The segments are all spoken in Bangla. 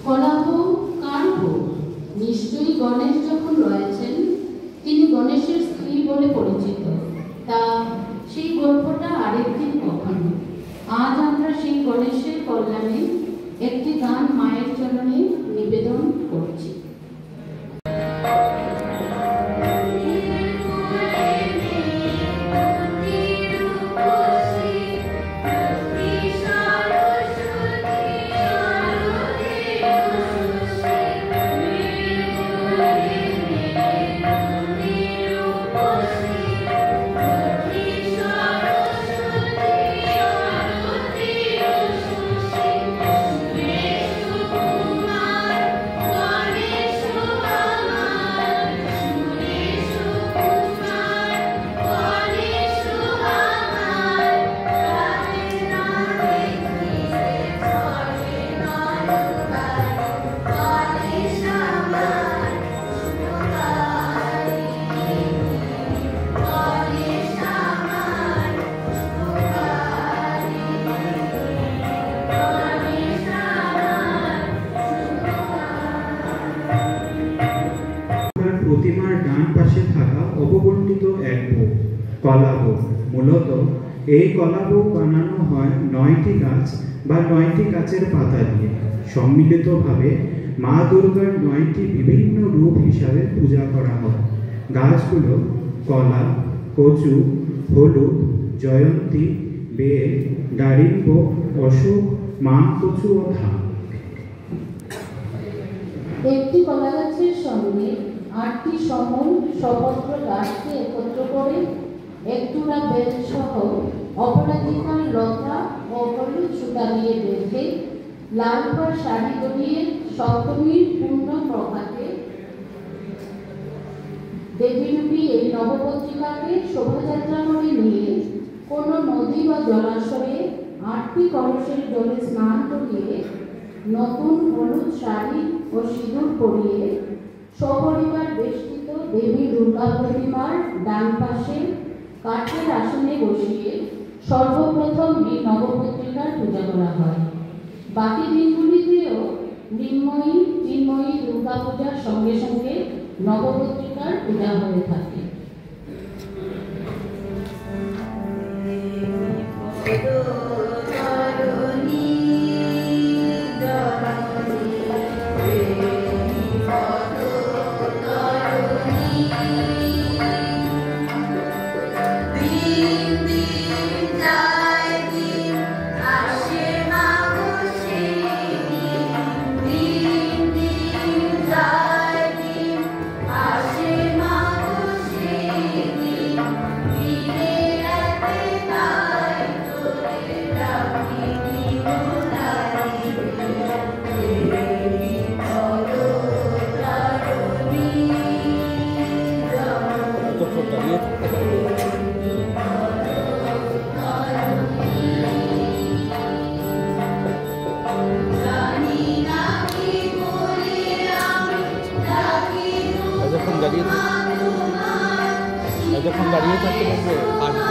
কলাভ কার ভোগ? নিশ্চয়ই গণেশ যখন রয়েছেন তিনি গণেশের স্ত্রী বলে পরিচিত। তা সেই গল্পটা আরেকদিন কখনো। আজ আমরা সেই গণেশের কল্যাণে একটি গান মায়ের চরণে নিবেদন করছি। প্রতিমার ডান পাশে থাকা অববণ্টিত এক ভোগ কলাভোগ। মূলত এই কলাভোগ বানানো হয় 9টি গাছ বা 9টি গাছের পাতা দিয়ে। সম্মিলিতভাবে মা দুর্গার 9টি বিভিন্ন রূপ হিসাবে পূজা করা হয়। গাছগুলো কলা, কচু, হলুদ, জয়ন্তী, বেল, ডালিম্ব, অশোক, মান কচু ও ধান। একটি কলা গাছের সঙ্গে 8টি সমন সপত্র গাছকে একত্র করে একটুরা বেল সহ অপরাজিতার লতা ও হলুদ সুতা দিয়ে বেঁধে লাল পাড় শাড়ি গড়িয়ে সপ্তমীর পূর্ণ প্রভাতে দেবীরূপী এই নবপত্রিকাকে শোভাযাত্রা করে নিয়ে কোনো নদী বা জলাশয়ে 8টি কলসের জলে স্নান করিয়ে নতুন হলুদ শাড়ি ও সিঁদুর পরিয়ে সপরিবার বেষ্টিত দেবী দুর্গা প্রতিমার ডান পাশে কাঠের আসনে বসিয়ে সর্বপ্রথম এই নবপত্রিকার পূজা করা হয়। বাকি দিনগুলিতেও মৃন্ময়ী চিন্ময়ী দুর্গা পূজার সঙ্গে সঙ্গে নবপত্রিকার পূজা হয়ে থাকে। যখন দাঁড়িয়ে থাকতে পারবে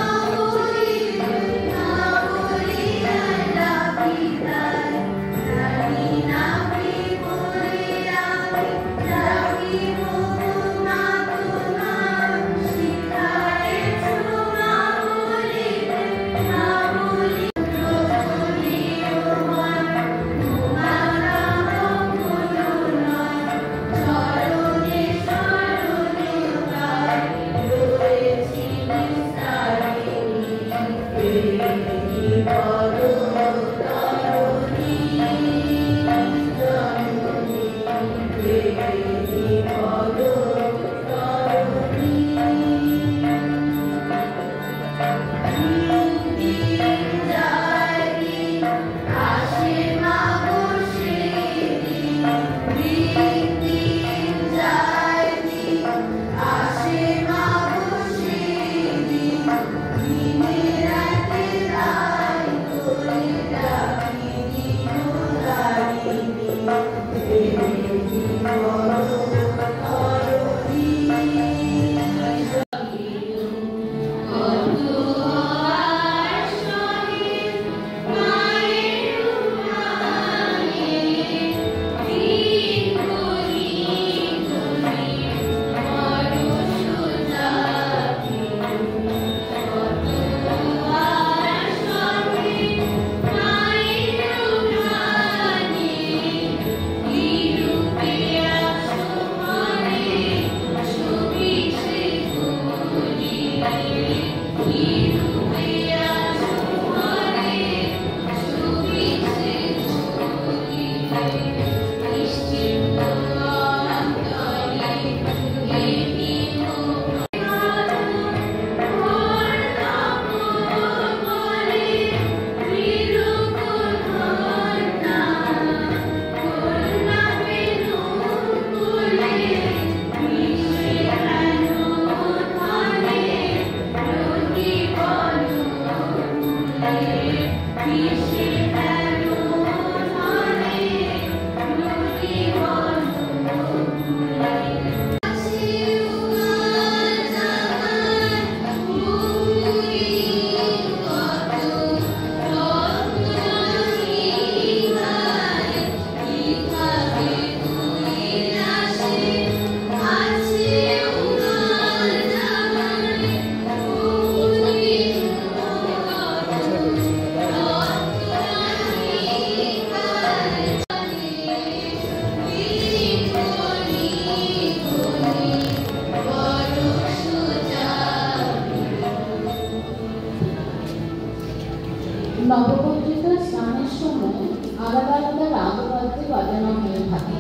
আলাদা আলাদা রাগবাদ্যে বাজানো হয়ে থাকে।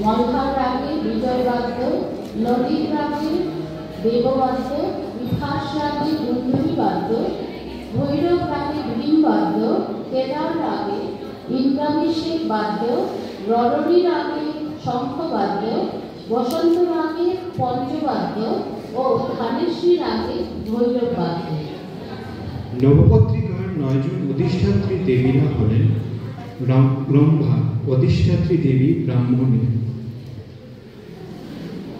মলহার রাগে বিজয়বাদ্য, ললিত রাগে দেববাদ্য, বিভাস রাগে গুন্ধনী বাদ্য, ভৈরব রাগে ভীমবাদ্য, কেদার রাগে ইন্দ্রাভিষেক বাদ্য, ররণী রাগে শঙ্খবাদ্য, বসন্ত রাগে পঞ্চবাদ্য ও ধানেশ্বরী রাগে ভৈরব বাদ্য। নবপত্রিকার 9 জন অধিষ্ঠাত্রী দেবীরা হলেন রম্ভা, অধিষ্ঠাত্রী দেবী ব্রাহ্মণী।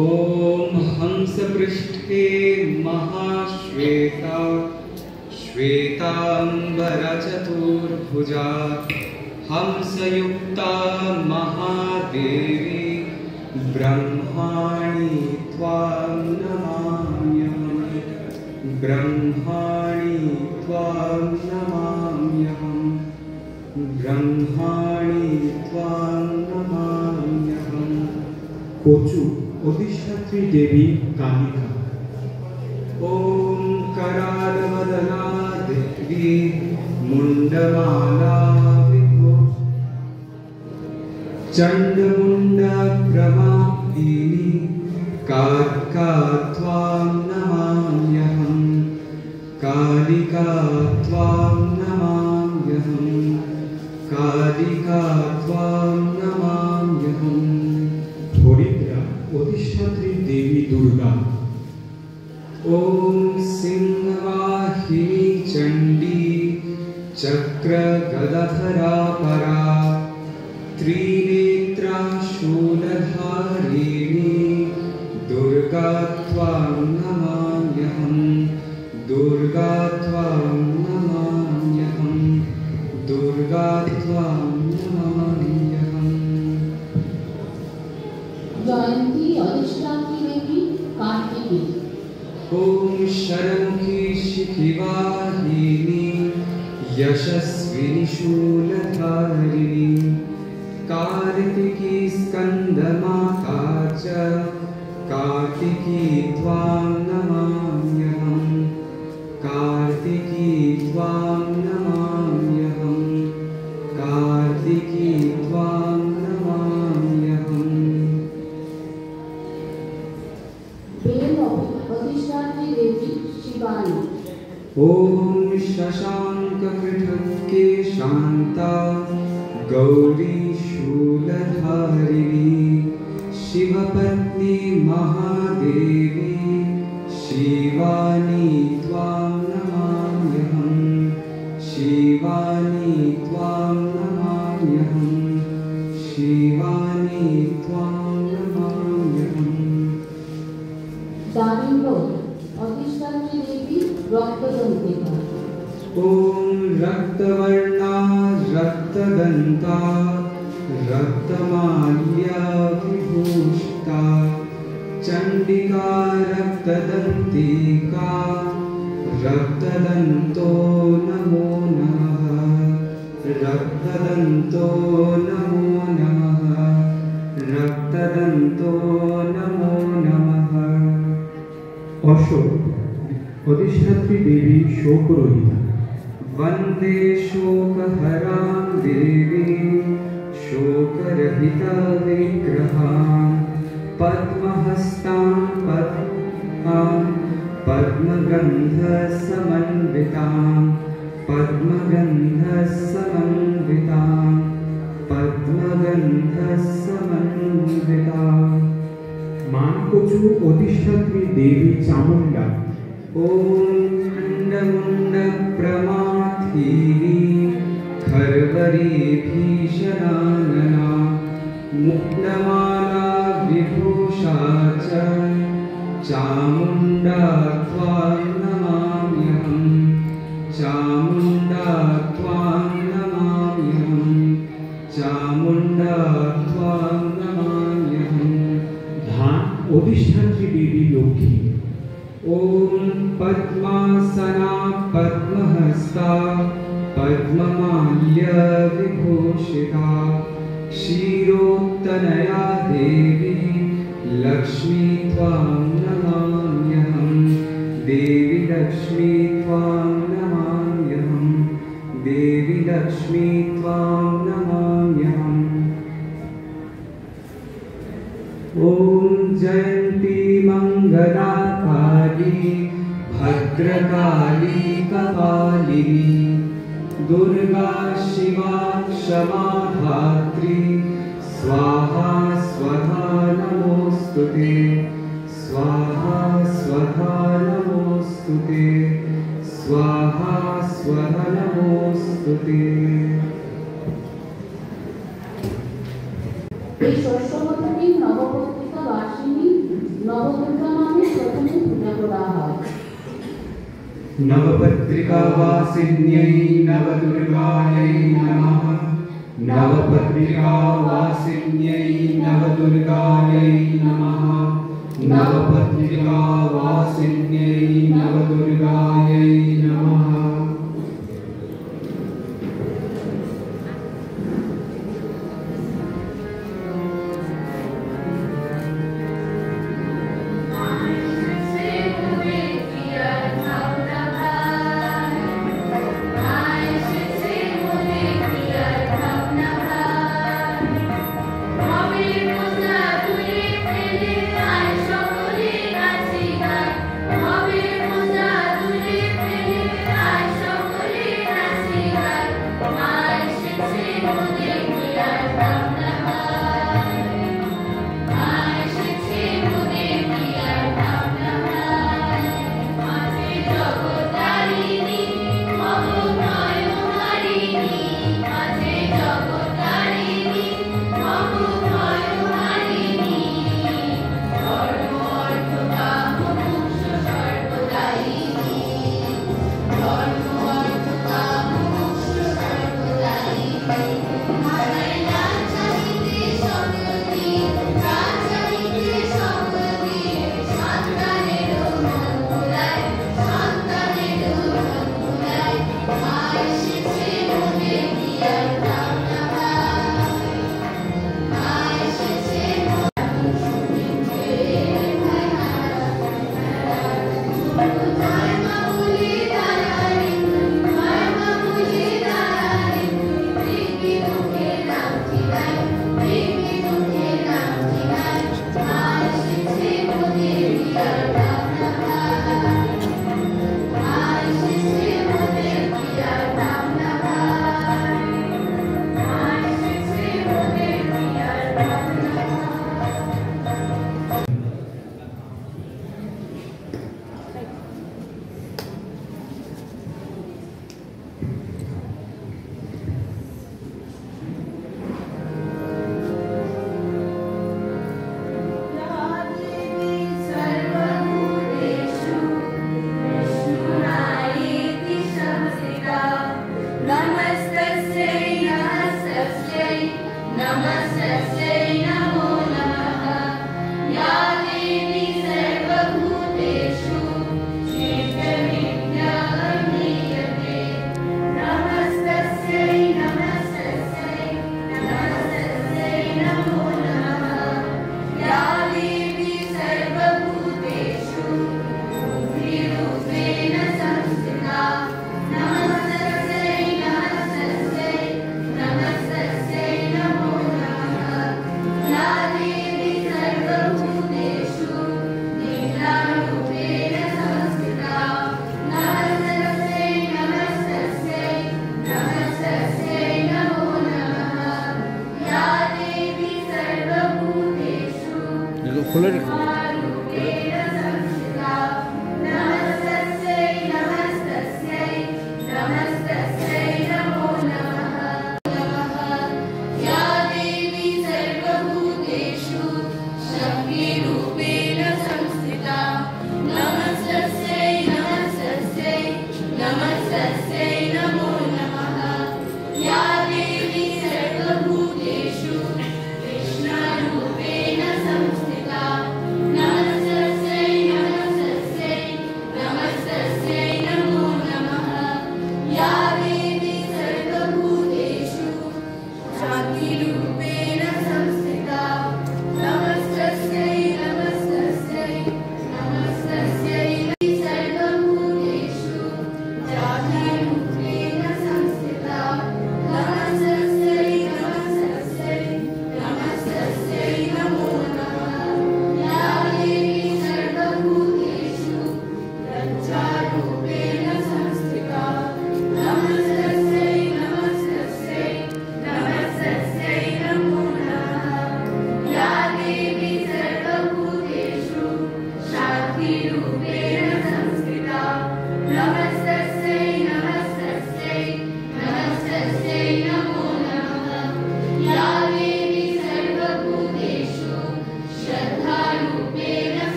ओम हंसपृष्ठे महाश्वेता श्वेतांबरा चतुर्भुजा हंसयुक्ता महादेवी ब्रह्माणि त्वां नमाम्यहम् ब्रह्माणि त्वां नमाम्यहम् ब्रह्माणि त्वां नमाम्यहम्। কচু, অধিষ্ঠাত্রী দেবী কালিকা। ओम करालवदना देवी मुंडमाला विभो चंडमुंड प्रमादिनी कालिका त्वां नमाम्यहम् कालिका त्वां नमाम्यहम् कालिका त्वां नमाम्यहम्। হরিদ্রা, অধিষ্ঠাত্রী দেবী দুর্গা। ओम सिंहवाहिनी चंडी चक्र गदाधरा परा त्रिनेत्रा शूलधारिणी दुर्गा त्वां नमाम्यहम् दुर्गा त्वां नमाम्यहम् दुर्गा त्वां नमाम्यहम्। जयंती अधिष्ठात्री देवी कार्तिकी। ओम शरमुखी शिखिवाहिनी यशस्विनी शूलधारिणी कार्तिकी स्कंदमाता च कार्तिकी त्वां नमाम्यहम् कार्तिकी त्वां नमाम्यहम् कार्तिकी त्वां नमाम्यहम्। अधिष्ठात्री देवी शिवानी। ओम शशांक पृथक्के शांता गौरी शूलधारिणी शिवपत्नी महादेवी शिवानी त्वां नमाम्यहम् शिवानी त्वां नमाम्यहम् शिवानी त्वां नमाम्यहम्। दारिंद्र, अधिष्ठात्री देवी रक्तदंतिका। ओम रक्तवर्णा रक्तदंता रक्तमाल्या विभूषिता चंडिका रक्तदंतिका रक्तदंतो नमो नमः रक्तदंतो नमो नमः रक्तदंतो नमो नमः। অশোক, অধিষ্ঠাত্রী দেবী শোকরহিতা। वंदे शोकहरां देवीं शोकरहिता विग्रहां पद्महस्तां पद्मगन्धसमन्वितां पद्मगन्धसमन्वितां पद्मगन्धसमन्वितां। মানকচু, অধিষ্ঠাত্রী দেবী চামুন্ডা। ओम खंडमुंड प्रमाथिनी खरवरी भीषणानना मुंडमाला विभूषा च चामुंडा त्वां नमाम्यहम् चामुंडा त्वां नमाम्यहम् चामुंडा त्वां नमाम्यहम्। ধান, অধিষ্ঠাত্রী দেবী লক্ষ্মী। ओम पद्मासना पद्महस्ता पद्ममाल्य विभूषिता क्षीरोत्तनया देवी लक्ष्मी त्वां नमाम्यहम् देवी लक्ष्मी त्वां नमाम्यहम् देवी लक्ष्मी त्वां नमाम्यहम्। मङ्गलाकाली भद्रकाली कपालिनी दुर्गा शिवा क्षमा धात्री स्वाहा स्वधा नमोस्तुते स्वाहा स्वधा नमोस्तुते स्वाहा स्वधा नमोस्तुते। এই ষষ্ঠবর্ষী নবপত্রিকা বার্ষিকী নবদুর্গা নামে প্রথমে পূজা করা হয়। नवपत्रिका वासिन्यै नवदुर्गायै नमः नवपत्रिका वासिन्यै नवदुर्गायै नमः नवपत्रिका वासिन्यै नवदुर्गायै नमः। खुले रखो।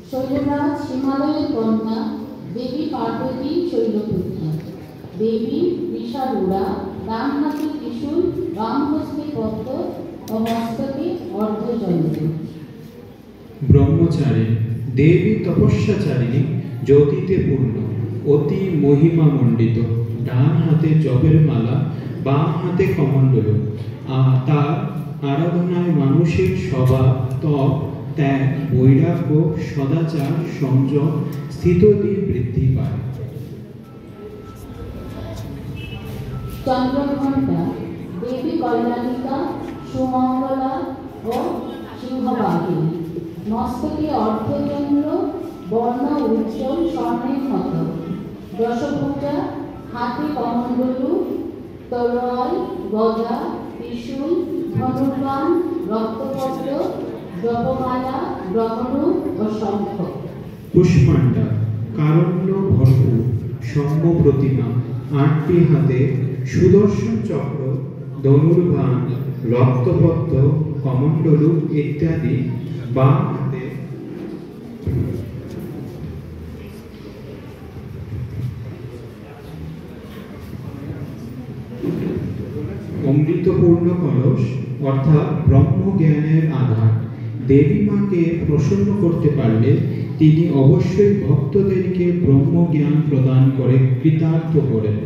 শৈলরাজ হিমালয়ের কন্যা দেবী পার্বতী শৈলপুত্রা, দেবী ঋষারূঢ়া, ডান হাতে ত্রিশূল, বাম হস্তে পদ্ম ও মস্তকে অর্ধচন্দ্র। ব্রহ্মচারী দেবী তপস্যাচারিণী, জ্যোতিতে পূর্ণ, অতি মহিমা মণ্ডিত, ডান হাতে জপের মালা, বাম হাতে কমণ্ডল। তার আরাধনায় মানুষের স্বভাব, তপ, ত্যাগ, বৈরাগ্য, সদাচার, সংযম, স্থিতধি বৃদ্ধি পায়। চন্দ্রঘণ্টা দেবী কল্যাণিকা, সুমঙ্গলা ও সিংহবাহিনী, মস্তকে অর্ধচন্দ্র, বর্ণ উজ্জ্বল স্বর্ণের মতো। দশভুজা, হাতে কমণ্ডলু, তলোয়ার, গদা, ত্রিশূল, ধনুর্বাণ, রক্তপদ্ম, জপমালা, ব্রহ্মরু ও শঙ্খ। পুষ্পাণ্ডা কারণ্য ভরপুর, সৌম্য প্রতিমা, 8টি হাতে সুদর্শন চক্র, ধনুর্বাণ, রক্তপদ্ম, কমণ্ডলু ইত্যাদি। বাম হাতে অমৃতপূর্ণ কলস, অর্থাৎ ব্রহ্মজ্ঞানের আধার। দেবী মাকে প্রসন্ন করতে পারলে তিনি অবশ্যই ভক্তদেরকে ব্রহ্মজ্ঞান প্রদান করে কৃতার্থ করেন।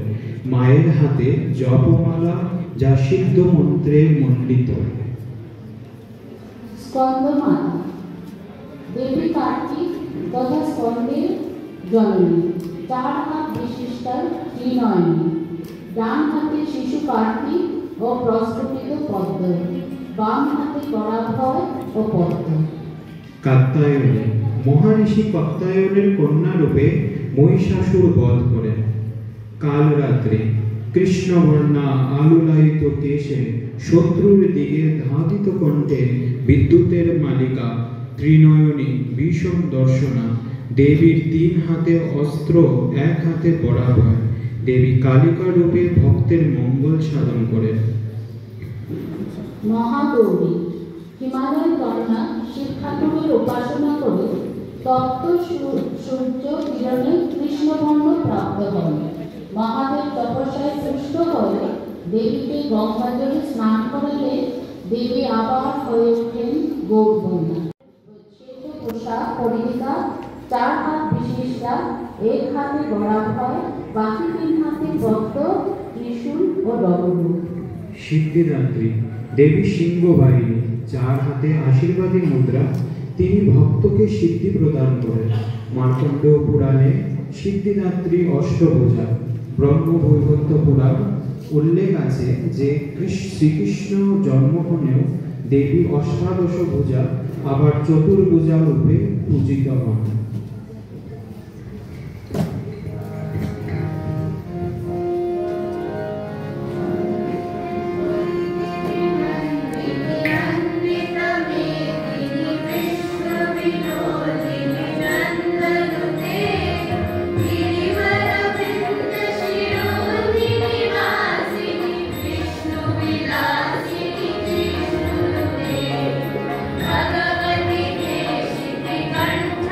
মায়ের হাতে জপমালা, যা সিদ্ধ মন্ত্রে মণ্ডিত। স্কন্দমাতা দেবী কার্তিক তথা স্কন্দের জননী, 4 হাত বিশিষ্টা ত্রিনয়নী, ডান হাতে শিশু কার্তিক ও প্রস্ফুটিত পদ্ম, বাম হাতে করাভয় ও পদ্ম। কাত্যায়নী মহারিষি কাত্যায়নের কন্যা রূপে মহিষাসুর বধ করেন। কালরাত্রি কৃষ্ণবর্ণা আলুলায়িত কেশে, শত্রুর দিকে ধাবিত কণ্ঠে বিদ্যুতের মালিকা, ত্রিনয়নী ভীষণ দর্শনা। দেবীর 3 হাতে অস্ত্র, 1 হাতে পরাভয়। দেবী কালিকা রূপে ভক্তের মঙ্গল সাধন করেন। মহাগৌরী হিমালয় কন্যা শিব ঠাকুরের উপাসনা করে তপ্ত সূর্য কিরণে কৃষ্ণবর্ণ প্রাপ্ত হন। মহাদেব তপস্যায় তুষ্ট হয়ে দেবীকে গঙ্গাজলে স্নান করালে দেবী আবার হয়ে ওঠেন গৌরকন্যা। শ্বেত পোশাক পরিহিতা, 4 হাত বিশিষ্টা, 1 হাতে গরাভয়, বাকি 3 হাতে পদ্ম, ত্রিশূল ও ডমরু। সিদ্ধিদাত্রী দেবী সিংহবাহিনী, 4 হাতে আশীর্বাদী মুদ্রা। তিনি ভক্তকে সিদ্ধি প্রদান করেন। মার্কণ্ড পুরাণে সিদ্ধিদাত্রী অষ্টভুজা। ব্রহ্মবৈবর্ত পুরাণ উল্লেখ আছে যে শ্রীকৃষ্ণ জন্মক্ষণেও দেবী অষ্টাদশ ভুজা, আবার চতুর্ভুজা রূপে পূজিত হন। भगवती देशिति कंठ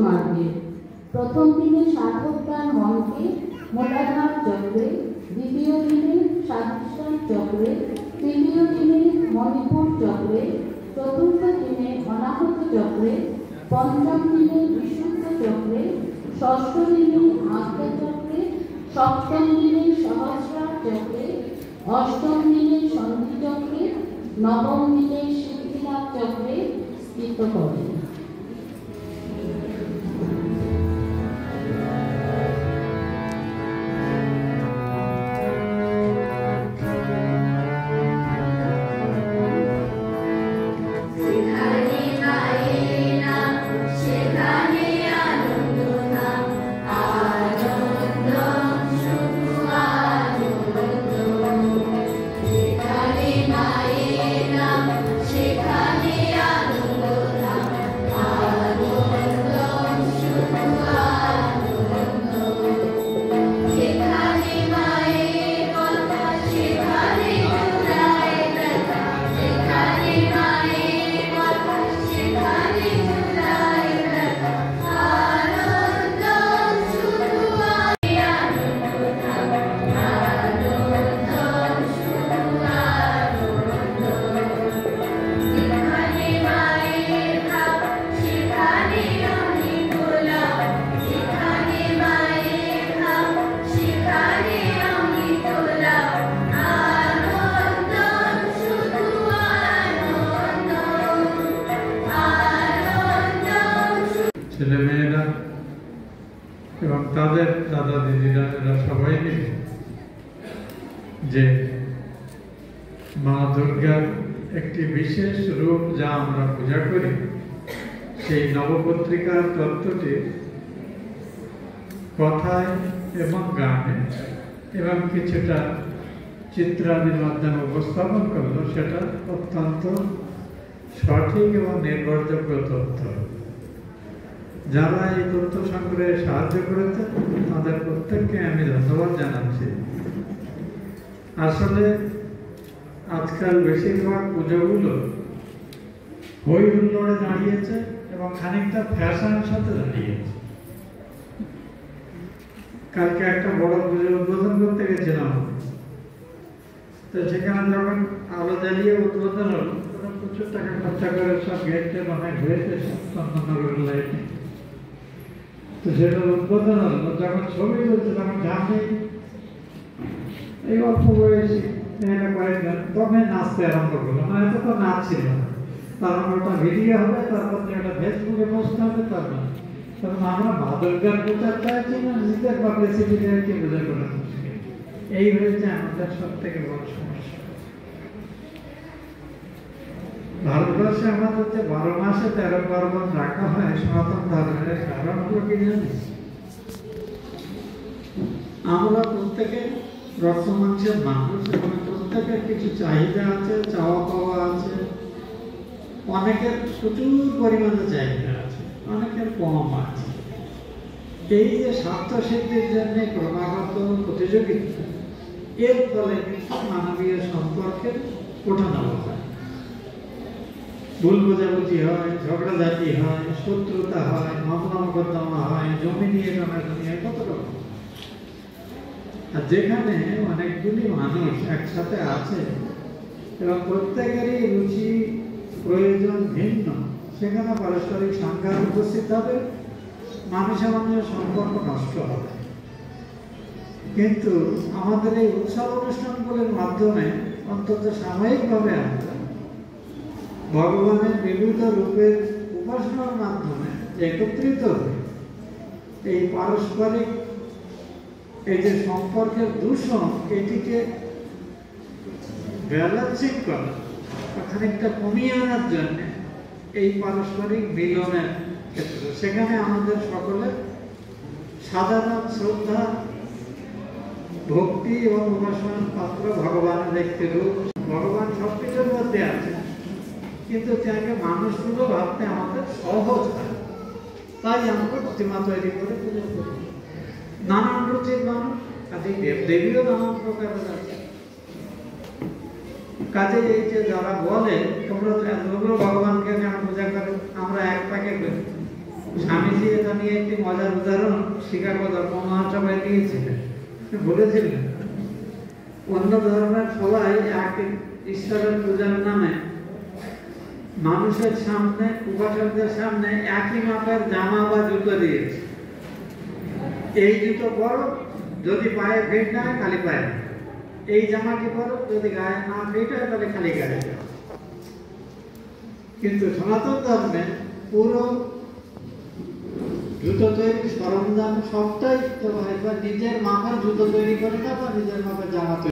মার্গে। প্রথম দিনে সাধকদান মনকে মূলাধার চক্রে, দ্বিতীয় দিনে স্বাধিষ্ঠান চক্রে, তৃতীয় দিনে মণিপুর চক্রে, চতুর্থ দিনে অনাহত চক্রে, পঞ্চম দিনে বিশুদ্ধ চক্রে, ষষ্ঠ দিনে আজ্ঞা চক্রে, সপ্তম দিনে সহস্রার চক্রে, অষ্টম দিনে সন্ধি চক্রে, নবম দিনে সিদ্ধিলাভ চক্রে স্থিত করেন। ছেলেমেয়েরা এবং তাদের দাদা দিদিরা এরা সবাই মিলে যে মা দুর্গার একটি বিশেষ রূপ যা আমরা পূজা করি, সেই নবপত্রিকার তত্ত্বটি কথায় এবং গানে এবং কিছুটা চিত্রাদির মাধ্যমে উপস্থাপন করলো, সেটা অত্যন্ত সঠিক এবং নির্ভরযোগ্য তথ্য। যারা এই তথ্য সংগ্রহে সাহায্য করেছেন তাদের প্রত্যেককে আমি ধন্যবাদ জানাচ্ছি। আসলে আজকাল বেশিরভাগ পুজোগুলো হই হুল্লোড়ে দাঁড়িয়েছে এবং খানিকটা ফ্যাশনের সাথে দাঁড়িয়েছে। কালকে একটা বড় পুজো উদ্বোধন করতে গেছিলাম, তো সেখানে যখন আলো জ্বালিয়ে উদ্বোধন হলো, তখন প্রচুর টাকা খরচা করে সব গেটে অনেক হয়েছে চন্দননগরের লাইটে। তো সেটা উদ্বোধন হলো, যখন ছবি তুলছে তখন জানি এই অল্প বয়সী মেয়েরা কয়েকজন তখন নাচতে আরম্ভ করলো। মানে এত তো নাচ ছিল না, তারপর ওটা ভিডিও হবে, তারপর একটা ফেসবুকে পোস্ট হবে। তারপর তখন আমরা মা দুর্গার প্রচার চাইছি না নিজের পাবলিসিটি কি বোঝা করে মুশকিল। এই হয়েছে আমাদের সব থেকে বড় সমস্যা। ভারতবর্ষে আমাদের যে 12 মাসে 13 পার্বণ রাখা হয় সনাতন ধর্মের কারণ হলো কি জানিস? আমরা প্রত্যেকে রক্ত মাংসের মানুষ এবং প্রত্যেকের কিছু চাহিদা আছে, চাওয়া পাওয়া আছে। অনেকের প্রচুর পরিমাণে চাহিদা আছে, অনেকের কম আছে। এই যে স্বার্থ সিদ্ধির জন্য ক্রমাগত প্রতিযোগিতা, এর ফলে কিন্তু মানবীয় সম্পর্কের ওঠানামা হয়, ভুল বোঝাবুঝি হয়, ঝগড়াঝাটি হয়, শত্রুতা হয়, মামলা মোকদ্দমা হয়, জমি নিয়ে টানাটানি হয়, কত রকম। আর যেখানে অনেকগুলি মানুষ একসাথে আছে এবং প্রত্যেকেরই রুচি প্রয়োজন ভিন্ন, সেখানে পারস্পরিক সংঘাত উপস্থিত হবে, মানুষের মানুষের সম্পর্ক নষ্ট হবে। কিন্তু আমাদের এই উৎসব অনুষ্ঠানগুলির মাধ্যমে অন্তত সাময়িকভাবে আমরা ভগবানের বিবিধ রূপের উপাসনার মাধ্যমে একত্রিত হয়ে এই পারস্পরিক এই যে সম্পর্কের দূষণ, এটিকে ব্যালেন্সিং করা, খানিকটা কমিয়ে আনার জন্য এই পারস্পরিক মিলনের ক্ষেত্রে সেখানে আমাদের সকলের সাধারণ শ্রদ্ধা, ভক্তি এবং উপাসনার পাত্র ভগবানের একটি রূপ। ভগবান সব কিছুর মধ্যে আছে, কিন্তু তাকে মানুষগুলো ভাবতে আমাদের সহজ হয়, তাই আমরা প্রতিমা তৈরি করে পুজো করি। নানান রুচির মানুষ, কাজে দেবদেবীও নানান প্রকারের আছে। কাজে এই যে যারা বলে তোমরা তো এতগুলো ভগবানকে কেন পূজা করো, আমরা এক পাকে করি, স্বামীজি এটা নিয়ে একটি মজার উদাহরণ শিকাগো ধর্ম মহাসভায় দিয়েছিলেন, বলেছিলেন অন্য ধর্মের সবাই এক ঈশ্বরের পূজার নামে মানুষের সামনে, উপাসকদের সামনে একই মাপের জামা বা জুতো দিয়েছে। এই জুতো পরো, যদি পায়ে ফিট না হয় খালি পায়ে, এই জামাটি পরো, যদি গায়ে না ফিট হয় তাহলে খালি গায়ে যাও। কিন্তু সনাতন ধর্মে পুরো জুতো তৈরি সরঞ্জাম সবটাই নিজের মাপের জুতো তৈরি করে না বা নিজের মাপের জামা তৈরি